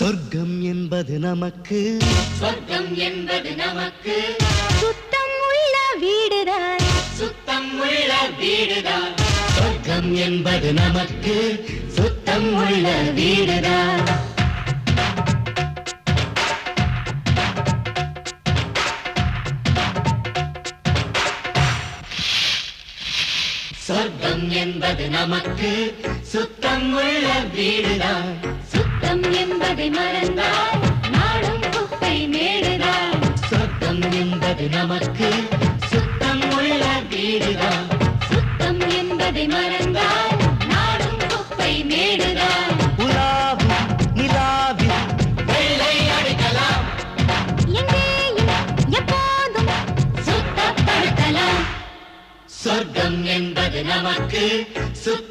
சொர்க்கம் என்பது நமக்கு சொர்க்கம் என்பது நமக்கு சுத்தம் உள்ள வீடுதான் சுத்தம் உள்ள வீடுதான் சொர்க்கம் என்பது நமக்கு சுத்தம் உள்ள வீடுதான் சொர்க்கம் என்பது நமக்கு சுத்தம் உள்ள வீடுதான் சுத்தம் என்பதை மறந்தால் நாடும் குப்பை மேடுதான் சொர்க்கம் என்பது நமக்கு சுத்தம் உள்ள வீடுதான் சுத்தம் என்பதை மறந்தால் நாடும் குப்பை மேடுதான் உலாவும் நிலாவில் வெள்ளை அடிக்கலாம் எங்கேயும் எப்போதும் சுத்தப்படுத்தலாம் சொர்க்கம் என்பது நமக்கு சுத்தம்